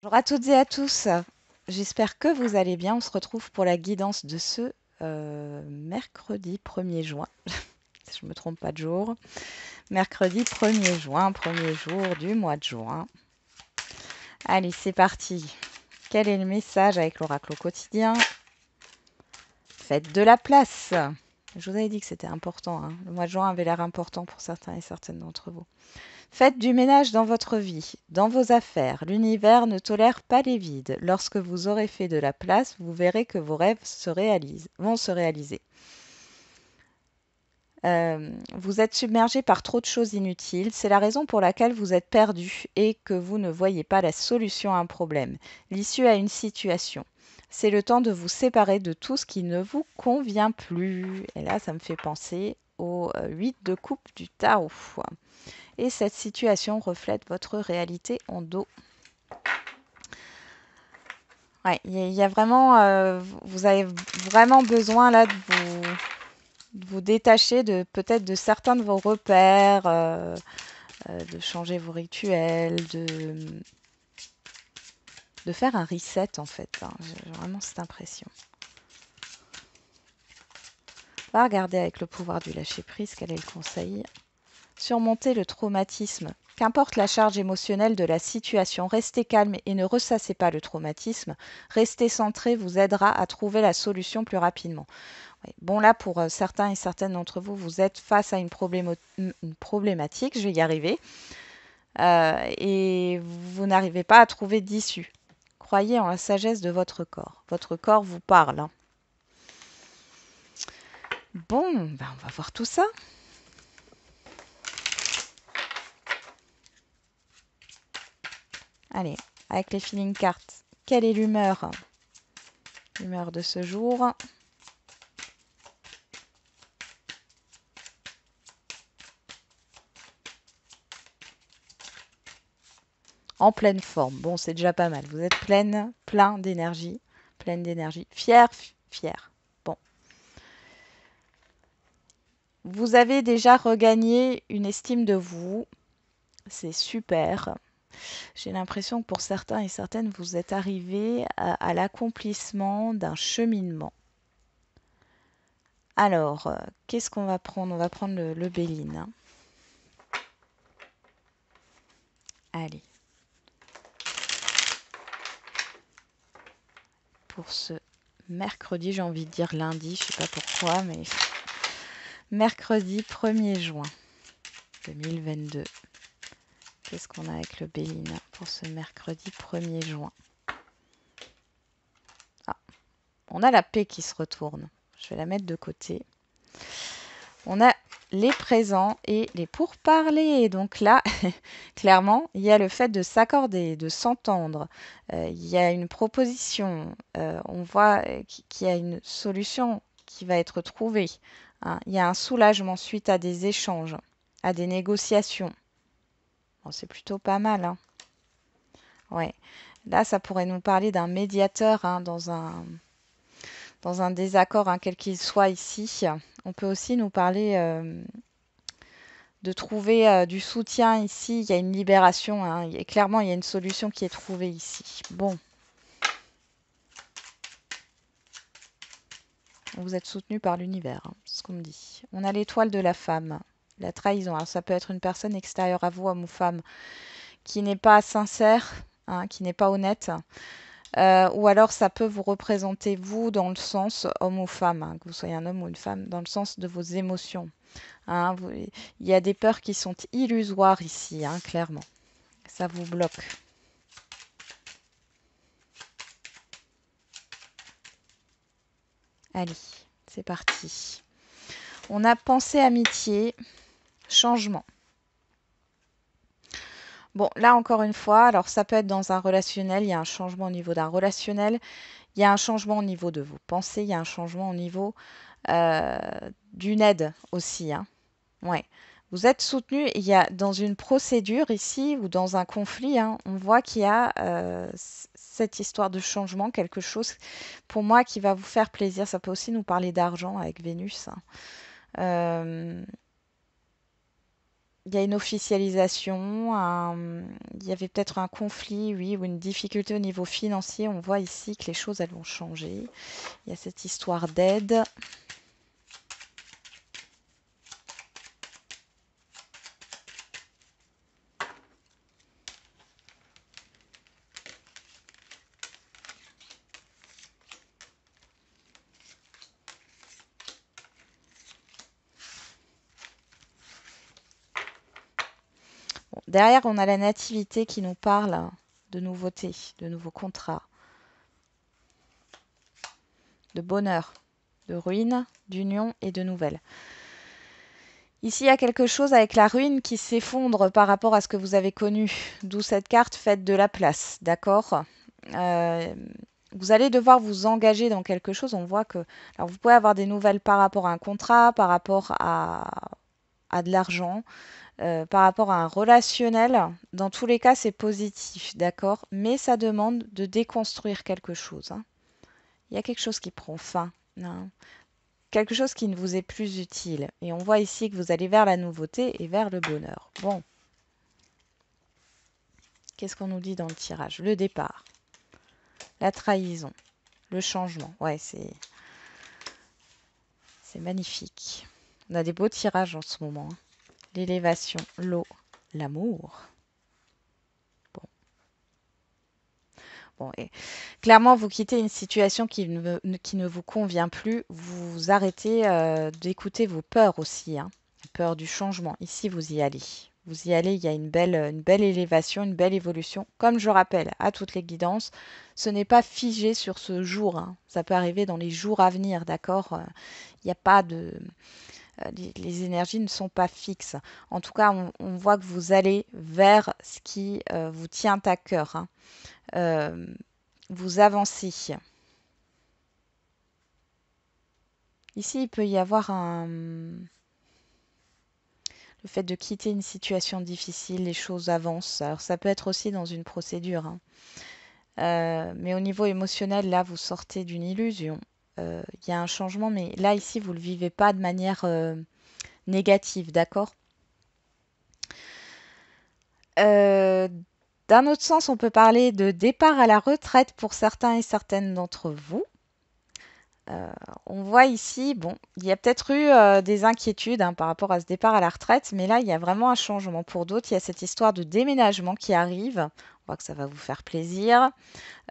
Bonjour à toutes et à tous. J'espère que vous allez bien. On se retrouve pour la guidance de ce mercredi 1er juin. Si je ne me trompe pas de jour. Mercredi 1er juin, premier jour du mois de juin. Allez, c'est parti. Quel est le message avec l'oracle au quotidien? Faites de la place. Je vous avais dit que c'était important, hein. Le mois de juin avait l'air important pour certains et certaines d'entre vous. Faites du ménage dans votre vie, dans vos affaires. L'univers ne tolère pas les vides. Lorsque vous aurez fait de la place, vous verrez que vos rêves vont se réaliser. Vous êtes submergé par trop de choses inutiles. C'est la raison pour laquelle vous êtes perdu et que vous ne voyez pas la solution à un problème, l'issue à une situation. C'est le temps de vous séparer de tout ce qui ne vous convient plus. Et là, ça me fait penser au 8 de coupe du tarot. Et cette situation reflète votre réalité en dos. Ouais, il y a vraiment, vous avez vraiment besoin là de vous détacher de peut-être de certains de vos repères, de changer vos rituels, de faire un reset en fait, hein. J'ai vraiment cette impression. On va regarder avec le pouvoir du lâcher-prise quel est le conseil. Surmonter le traumatisme. Qu'importe la charge émotionnelle de la situation, restez calme et ne ressassez pas le traumatisme. Rester centré vous aidera à trouver la solution plus rapidement. Oui. Bon, là, pour certains et certaines d'entre vous, vous êtes face à une problématique, je vais y arriver, et vous n'arrivez pas à trouver d'issue. Croyez en la sagesse de votre corps. Votre corps vous parle, hein. Bon, ben on va voir tout ça. Allez, avec les feeling cards, quelle est l'humeur? L'humeur de ce jour. En pleine forme. Bon, c'est déjà pas mal. Vous êtes plein d'énergie. Pleine d'énergie. Fier, fier. Bon. Vous avez déjà regagné une estime de vous. C'est super. J'ai l'impression que pour certains et certaines, vous êtes arrivés à l'accomplissement d'un cheminement. Alors, qu'est-ce qu'on va prendre? On va prendre le Béline, hein. Allez. Pour ce mercredi, j'ai envie de dire lundi, je ne sais pas pourquoi, mais mercredi 1er juin 2022. Qu'est-ce qu'on a avec le Béline pour ce mercredi 1er juin? Ah, on a la paix qui se retourne. Je vais la mettre de côté. On a les présents et les pourparlers. Donc là, clairement, il y a le fait de s'accorder, de s'entendre. Il y a une proposition. On voit qu'il y a une solution qui va être trouvée, hein. Il y a un soulagement suite à des échanges, à des négociations. Bon, c'est plutôt pas mal, hein. Ouais. Là, ça pourrait nous parler d'un médiateur, hein, dans un désaccord, hein, quel qu'il soit ici. On peut aussi nous parler de trouver du soutien ici. Il y a une libération, hein. Clairement, il y a une solution qui est trouvée ici. Bon. Vous êtes soutenu par l'univers, hein, c'est ce qu'on me dit. On a l'étoile de la femme, la trahison. Alors, ça peut être une personne extérieure à vous, homme ou femme, qui n'est pas sincère, hein, qui n'est pas honnête. Ou alors ça peut vous représenter vous dans le sens homme ou femme, hein, que vous soyez un homme ou une femme, dans le sens de vos émotions, hein. Il y a des peurs qui sont illusoires ici, hein, clairement. Ça vous bloque. Allez, c'est parti. On a pensée amitié, changement. Bon, là encore une fois, alors ça peut être dans un relationnel, il y a un changement au niveau d'un relationnel, il y a un changement au niveau de vos pensées, il y a un changement au niveau euh, d'une aide aussi, hein. Ouais. Vous êtes soutenu, il y a dans une procédure ici ou dans un conflit, hein, on voit qu'il y a cette histoire de changement, quelque chose pour moi qui va vous faire plaisir. Ça peut aussi nous parler d'argent avec Vénus, hein. Euh, il y a une officialisation, il y avait peut-être un conflit, oui, ou une difficulté au niveau financier. On voit ici que les choses, elles vont changer. Il y a cette histoire d'aide. Bon, derrière, on a la nativité qui nous parle de nouveautés, de nouveaux contrats, de bonheur, de ruine, d'union et de nouvelles. Ici, il y a quelque chose avec la ruine qui s'effondre par rapport à ce que vous avez connu, d'où cette carte faites de la place, d'accord. Euh, Vous allez devoir vous engager dans quelque chose. On voit que alors vous pouvez avoir des nouvelles par rapport à un contrat, par rapport à de l'argent, par rapport à un relationnel. Dans tous les cas, c'est positif, d'accord? Mais ça demande de déconstruire quelque chose, hein. Il y a quelque chose qui prend fin, hein. Quelque chose qui ne vous est plus utile. Et on voit ici que vous allez vers la nouveauté et vers le bonheur. Bon, qu'est-ce qu'on nous dit dans le tirage? Le départ, la trahison, le changement. Ouais, c'est magnifique. On a des beaux tirages en ce moment, hein. L'élévation, l'eau, l'amour. Bon, bon, et clairement, vous quittez une situation qui ne vous convient plus. Vous arrêtez d'écouter vos peurs aussi, hein. Peur du changement. Ici, vous y allez. Vous y allez, il y a une belle élévation, une belle évolution. Comme je rappelle à toutes les guidances, ce n'est pas figé sur ce jour, hein. Ça peut arriver dans les jours à venir, d'accord? Il n'y a pas de... les énergies ne sont pas fixes. En tout cas, on voit que vous allez vers ce qui vous tient à cœur, hein. Euh, Vous avancez. Ici, il peut y avoir le fait de quitter une situation difficile, les choses avancent. Alors, ça peut être aussi dans une procédure, hein. Mais au niveau émotionnel, là, vous sortez d'une illusion. Il y a un changement, mais là, ici, vous ne le vivez pas de manière négative, d'accord? Euh, D'un autre sens, on peut parler de départ à la retraite pour certains et certaines d'entre vous. Euh, on voit ici, bon, il y a peut-être eu des inquiétudes, hein, par rapport à ce départ à la retraite, mais là, il y a vraiment un changement. Pour d'autres, il y a cette histoire de déménagement qui arrive. On voit que ça va vous faire plaisir.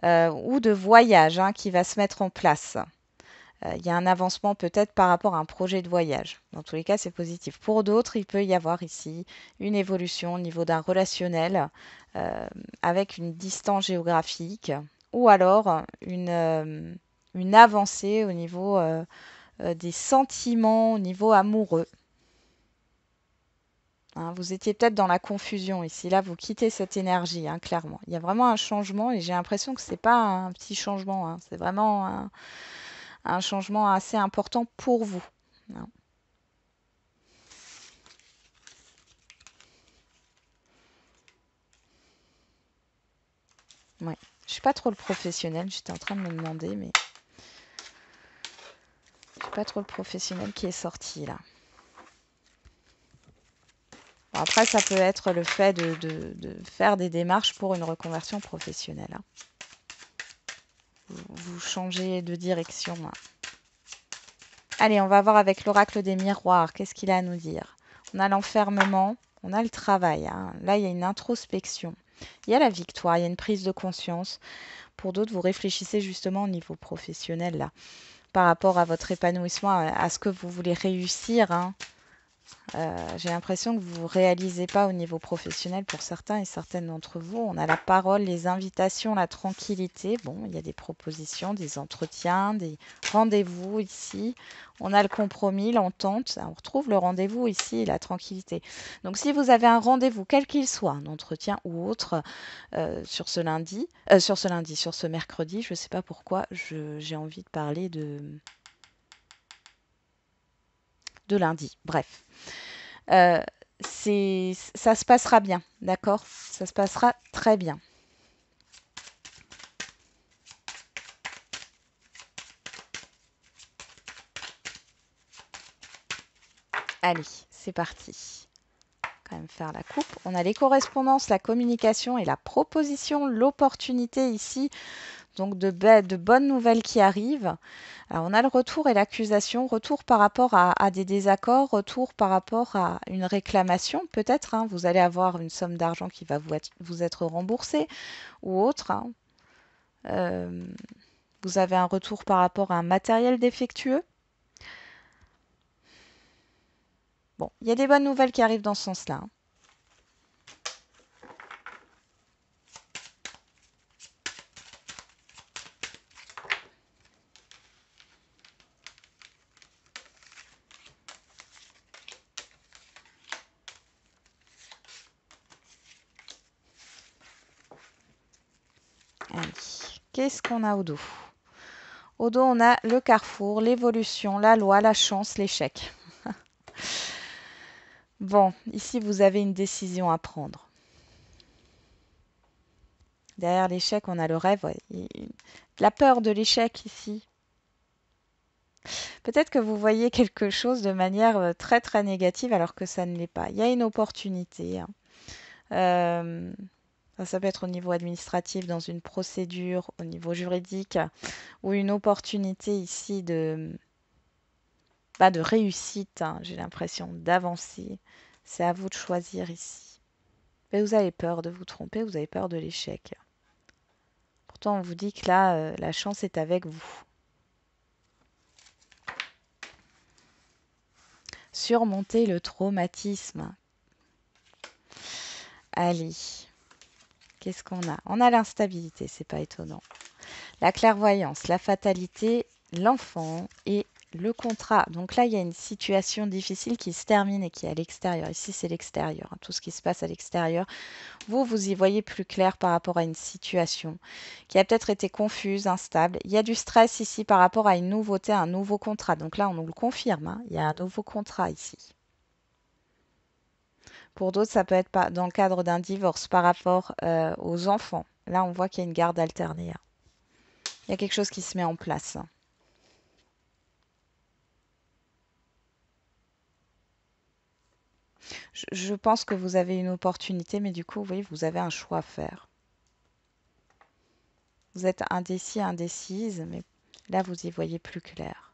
Ou de voyage, hein, qui va se mettre en place. Il y a un avancement peut-être par rapport à un projet de voyage. Dans tous les cas, c'est positif. Pour d'autres, il peut y avoir ici une évolution au niveau d'un relationnel, euh, avec une distance géographique, ou alors une avancée au niveau des sentiments, au niveau amoureux, hein. Vous étiez peut-être dans la confusion ici. Là, vous quittez cette énergie, hein, clairement. Il y a vraiment un changement et j'ai l'impression que c'est pas un petit changement, hein. C'est vraiment un changement assez important pour vous, hein. Ouais. Je suis pas trop le professionnel. J'étais en train de me demander, mais je suis pas trop le professionnel qui est sorti là. Bon, après, ça peut être le fait de faire des démarches pour une reconversion professionnelle, hein. Vous changez de direction, hein. Allez, on va voir avec l'oracle des miroirs. Qu'est-ce qu'il a à nous dire? On a l'enfermement, on a le travail, hein. Là, il y a une introspection. Il y a la victoire, il y a une prise de conscience. Pour d'autres, vous réfléchissez justement au niveau professionnel, là, par rapport à votre épanouissement, à ce que vous voulez réussir, hein. J'ai l'impression que vous ne réalisez pas au niveau professionnel pour certains et certaines d'entre vous. On a la parole, les invitations, la tranquillité. Bon, il y a des propositions, des entretiens, des rendez-vous ici. On a le compromis, l'entente. On retrouve le rendez-vous ici et la tranquillité. Donc, si vous avez un rendez-vous, quel qu'il soit, un entretien ou autre, sur ce mercredi, je ne sais pas pourquoi, j'ai envie de parler de lundi. Bref. Euh, ça se passera bien, d'accord? Ça se passera très bien. Allez, c'est parti. quand même faire la coupe. On a les correspondances, la communication et la proposition, l'opportunité ici. Donc de bonnes nouvelles qui arrivent. Alors on a le retour et l'accusation. Retour par rapport à des désaccords, retour par rapport à une réclamation peut-être. Hein. Vous allez avoir une somme d'argent qui va vous être remboursée ou autre. Hein. Vous avez un retour par rapport à un matériel défectueux. Bon, il y a des bonnes nouvelles qui arrivent dans ce sens-là. Hein. Allez, qu'est-ce qu'on a au dos? Au dos, on a le carrefour, l'évolution, la loi, la chance, l'échec. Bon, ici, vous avez une décision à prendre. Derrière l'échec, on a le rêve. Ouais. La peur de l'échec ici. Peut-être que vous voyez quelque chose de manière très très négative alors que ça ne l'est pas. Il y a une opportunité. Hein. Ça peut être au niveau administratif, dans une procédure, au niveau juridique, ou une opportunité ici de réussite. Hein. J'ai l'impression d'avancer. C'est à vous de choisir ici. Mais vous avez peur de vous tromper, vous avez peur de l'échec. Pourtant, on vous dit que là, la chance est avec vous. Surmonter le traumatisme. Allez, qu'est-ce qu'on a? On a l'instabilité, c'est pas étonnant. La clairvoyance, la fatalité, l'enfant et le contrat. Donc là, il y a une situation difficile qui se termine et qui est à l'extérieur. Ici, c'est l'extérieur, hein, tout ce qui se passe à l'extérieur. Vous y voyez plus clair par rapport à une situation qui a peut-être été confuse, instable. Il y a du stress ici par rapport à une nouveauté, un nouveau contrat. Donc là, on nous le confirme, hein, il y a un nouveau contrat ici. Pour d'autres, ça peut être pas dans le cadre d'un divorce par rapport aux enfants. Là, on voit qu'il y a une garde alternée. Hein. Il y a quelque chose qui se met en place. Hein. Je pense que vous avez une opportunité, mais du coup, oui, vous avez un choix à faire. Vous êtes indécis, indécise, mais là, vous y voyez plus clair.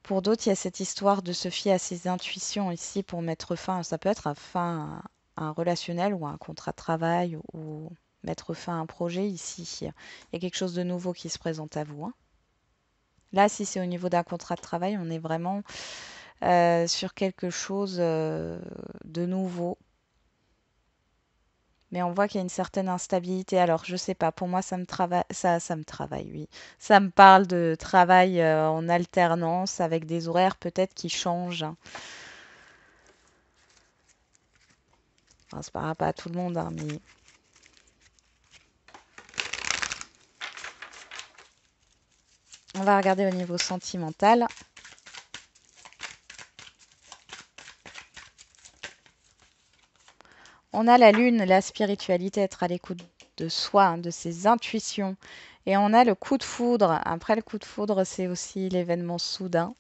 Pour d'autres, il y a cette histoire de se fier à ses intuitions ici pour mettre fin. Ça peut être fin à un relationnel ou à un contrat de travail ou mettre fin à un projet ici. Il y a quelque chose de nouveau qui se présente à vous. Hein. Là, si c'est au niveau d'un contrat de travail, on est vraiment sur quelque chose de nouveau. Mais on voit qu'il y a une certaine instabilité. Alors, je sais pas, pour moi, ça me travaille, oui. Ça me parle de travail en alternance avec des horaires peut-être qui changent. Hein. Enfin, ça parlera pas à tout le monde, hein, mais on va regarder au niveau sentimental. On a la lune, la spiritualité, être à l'écoute de soi, hein, de ses intuitions. Et on a le coup de foudre. Après le coup de foudre, c'est aussi l'événement soudain.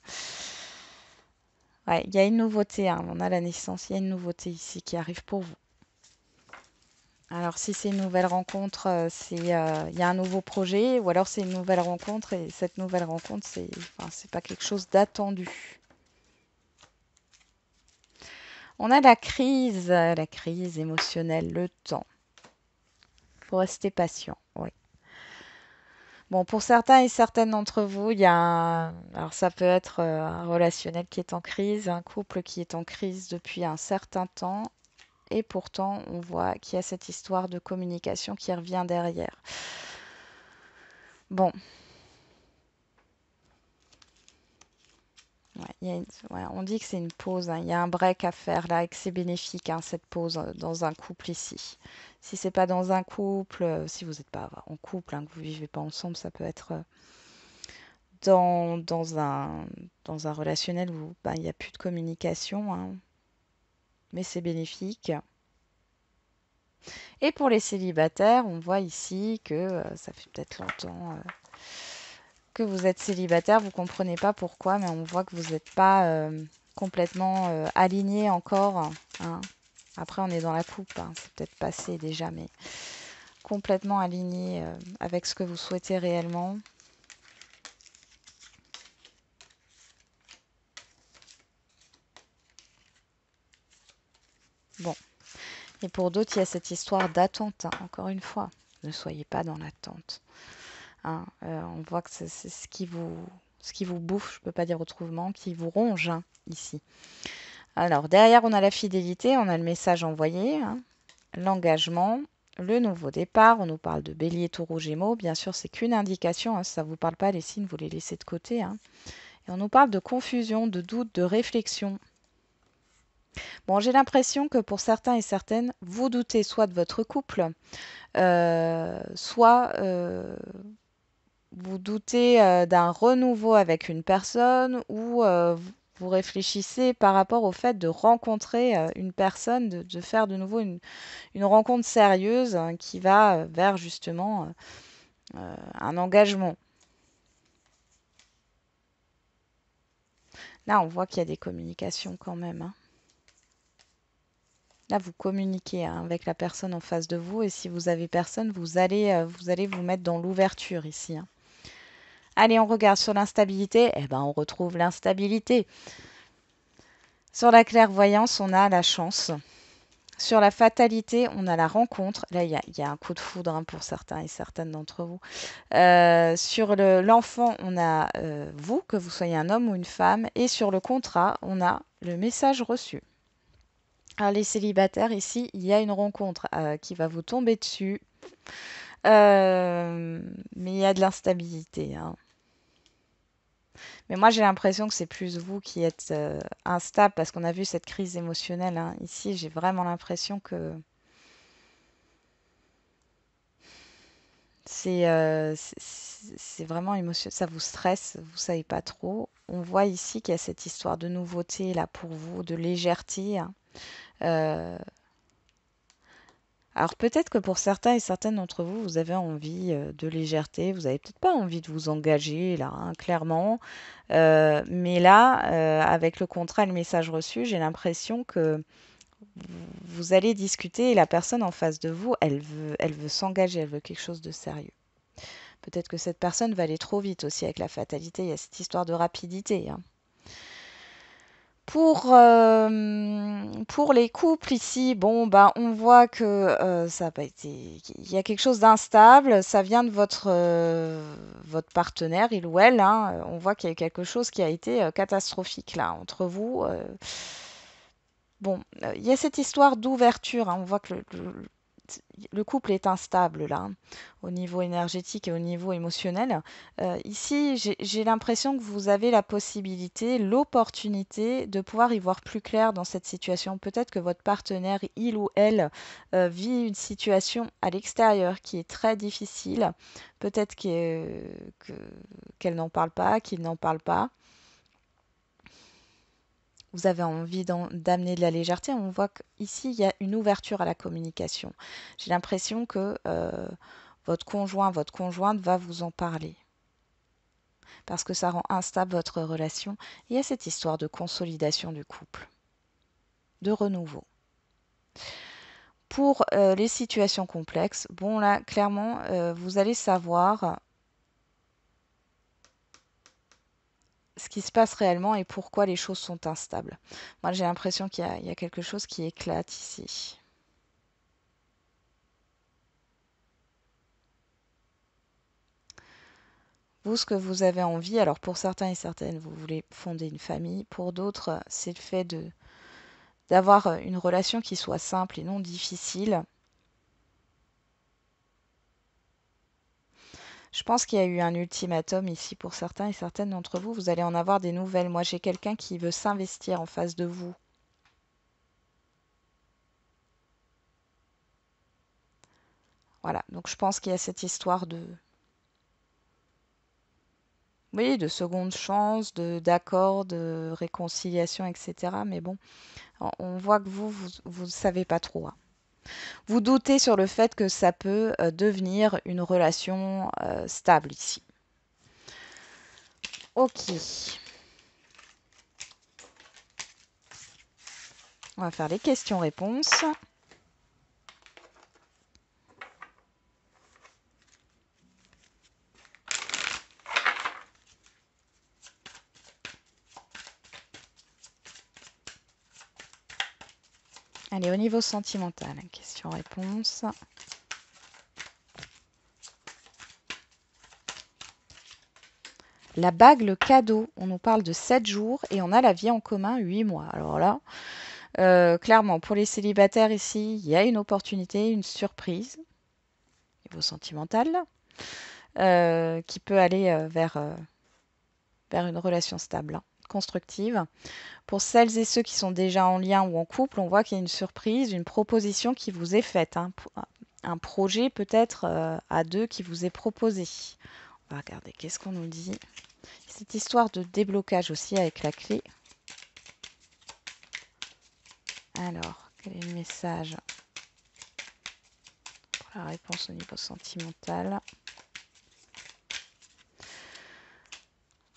Ouais, il y a une nouveauté. Hein. On a la naissance, il y a une nouveauté ici qui arrive pour vous. Alors, si c'est une nouvelle rencontre, il y a un nouveau projet, ou alors c'est une nouvelle rencontre, et cette nouvelle rencontre, c'est pas quelque chose d'attendu. On a la crise émotionnelle, le temps. Il faut rester patient, oui. Bon, pour certains et certaines d'entre vous, il y a alors ça peut être un relationnel qui est en crise, un couple qui est en crise depuis un certain temps, et pourtant on voit qu'il y a cette histoire de communication qui revient derrière. Bon, on dit que c'est une pause, hein. Il y a un break à faire là et que c'est bénéfique, hein, cette pause dans un couple ici. Si c'est pas dans un couple, si vous n'êtes pas en couple, hein, que vous vivez pas ensemble, ça peut être dans un relationnel où il n'y a plus de communication, hein, mais c'est bénéfique. Et pour les célibataires, on voit ici que ça fait peut-être longtemps que vous êtes célibataire, vous ne comprenez pas pourquoi, mais on voit que vous n'êtes pas complètement aligné encore. Hein. Après, on est dans la coupe, hein. C'est peut-être passé déjà, mais complètement aligné avec ce que vous souhaitez réellement. Bon. Et pour d'autres, il y a cette histoire d'attente, hein. Encore une fois, ne soyez pas dans l'attente. Hein. On voit que c'est ce qui vous bouffe, je ne peux pas dire autrement, qui vous ronge hein, ici. Alors, derrière, on a la fidélité, on a le message envoyé, hein, l'engagement, le nouveau départ. On nous parle de bélier, taureau, gémeaux. Bien sûr, c'est qu'une indication. Hein, si ça ne vous parle pas, les signes, vous les laissez de côté. Hein. Et on nous parle de confusion, de doute, de réflexion. Bon, j'ai l'impression que pour certains et certaines, vous doutez soit de votre couple, soit vous doutez d'un renouveau avec une personne ou vous réfléchissez par rapport au fait de rencontrer une personne, de faire de nouveau une rencontre sérieuse hein, qui va vers justement un engagement. Là, on voit qu'il y a des communications quand même. Hein. Là, vous communiquez hein, avec la personne en face de vous et si vous avez personne, vous allez vous mettre dans l'ouverture ici. Hein. Allez, on regarde sur l'instabilité. Eh ben, on retrouve l'instabilité. Sur la clairvoyance, on a la chance. Sur la fatalité, on a la rencontre. Là, il y a un coup de foudre hein, pour certains et certaines d'entre vous. Sur l'enfant, on a vous, que vous soyez un homme ou une femme. Et sur le contrat, on a le message reçu. Alors, les célibataires, ici, il y a une rencontre qui va vous tomber dessus. Mais il y a de l'instabilité. Hein. Mais moi, j'ai l'impression que c'est plus vous qui êtes instable parce qu'on a vu cette crise émotionnelle. Hein. Ici, j'ai vraiment l'impression que c'est vraiment émotionnel. Ça vous stresse, vous savez pas trop. On voit ici qu'il y a cette histoire de nouveauté là pour vous, de légèreté. Hein. Euh, Alors peut-être que pour certains et certaines d'entre vous, vous avez envie de légèreté, vous n'avez peut-être pas envie de vous engager là, hein, clairement. Mais là, avec le contrat et le message reçu, j'ai l'impression que vous allez discuter et la personne en face de vous, elle veut s'engager, elle veut quelque chose de sérieux. Peut-être que cette personne va aller trop vite aussi avec la fatalité, il y a cette histoire de rapidité. Hein. Pour les couples ici, bon, bah, on voit que ça a pas été. Il y a quelque chose d'instable. Ça vient de votre partenaire, il ou elle. Hein. On voit qu'il y a eu quelque chose qui a été catastrophique là entre vous. Bon, il y a cette histoire d'ouverture. Hein. On voit que le couple est instable là, hein, au niveau énergétique et au niveau émotionnel. Ici, j'ai l'impression que vous avez la possibilité, l'opportunité de pouvoir y voir plus clair dans cette situation. Peut-être que votre partenaire, il ou elle, vit une situation à l'extérieur qui est très difficile. Peut-être qu'elle n'en parle pas, qu'il n'en parle pas. Vous avez envie d'amener de la légèreté. On voit qu'ici, il y a une ouverture à la communication. J'ai l'impression que votre conjoint, votre conjointe va vous en parler. Parce que ça rend instable votre relation. Il y a cette histoire de consolidation du couple, de renouveau. Pour les situations complexes, bon là, clairement, vous allez savoir ce qui se passe réellement et pourquoi les choses sont instables. Moi, j'ai l'impression qu'il y a quelque chose qui éclate ici. Vous, ce que vous avez envie, alors pour certains et certaines, vous voulez fonder une famille. Pour d'autres, c'est le fait d'avoir une relation qui soit simple et non difficile. Je pense qu'il y a eu un ultimatum ici pour certains et certaines d'entre vous. Vous allez en avoir des nouvelles. Moi, j'ai quelqu'un qui veut s'investir en face de vous. Voilà, donc je pense qu'il y a cette histoire de, oui, de seconde chance, d'accord, de réconciliation, etc. Mais bon, on voit que vous ne savez pas trop. Hein. Vous doutez sur le fait que ça peut devenir une relation stable ici. Ok. On va faire les questions-réponses. Allez, au niveau sentimental, question-réponse. La bague, le cadeau, on nous parle de 7 jours et on a la vie en commun 8 mois. Alors là, clairement, pour les célibataires ici, il y a une opportunité, une surprise, au niveau sentimental, qui peut aller vers une relation stable, hein, constructive. Pour celles et ceux qui sont déjà en lien ou en couple, on voit qu'il y a une surprise, une proposition qui vous est faite, hein, un projet peut-être à deux qui vous est proposé. On va regarder, qu'est-ce qu'on nous dit? Cette histoire de déblocage aussi avec la clé. Alors, quel est le message pour la réponse au niveau sentimental?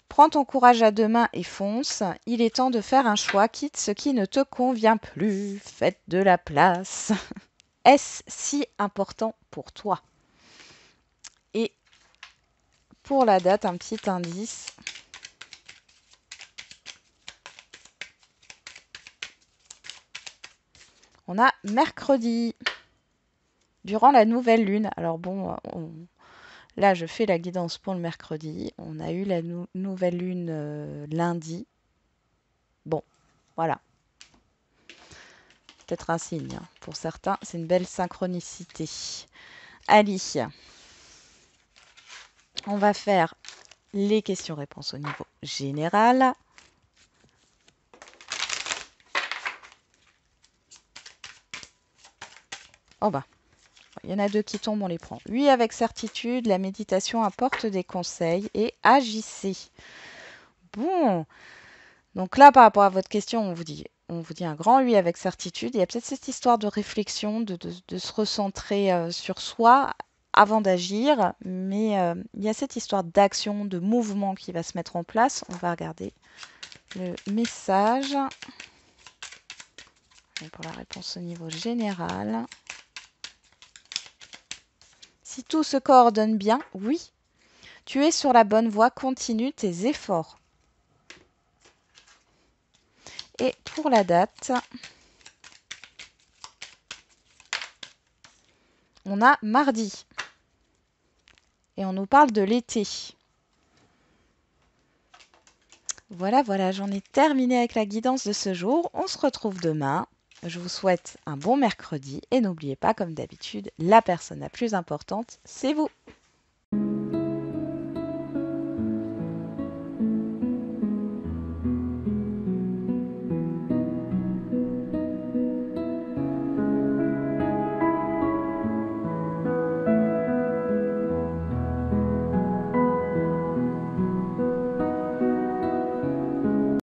Prends ton courage à deux mains et fonce. Il est temps de faire un choix. Quitte ce qui ne te convient plus. Faites de la place. Est-ce si important pour toi? Et pour la date, un petit indice. On a mercredi, durant la nouvelle lune. Alors bon, là, je fais la guidance pour le mercredi. On a eu la nouvelle lune lundi. Bon, voilà. Peut-être un signe. Hein. Pour certains, c'est une belle synchronicité. Allez, on va faire les questions-réponses au niveau général. Oh bah, il y en a deux qui tombent, on les prend. Oui, avec certitude, la méditation apporte des conseils et agissez. Bon, donc là, par rapport à votre question, on vous dit un grand oui avec certitude. Il y a peut-être cette histoire de réflexion, de se recentrer sur soi avant d'agir, mais il y a cette histoire d'action, de mouvement qui va se mettre en place. On va regarder le message. Et pour la réponse au niveau général. Si tout se coordonne bien, oui. Tu es sur la bonne voie, continue tes efforts. Et pour la date, on a mardi. Et on nous parle de l'été. Voilà, voilà, j'en ai terminé avec la guidance de ce jour. On se retrouve demain. Je vous souhaite un bon mercredi. Et n'oubliez pas, comme d'habitude, la personne la plus importante, c'est vous.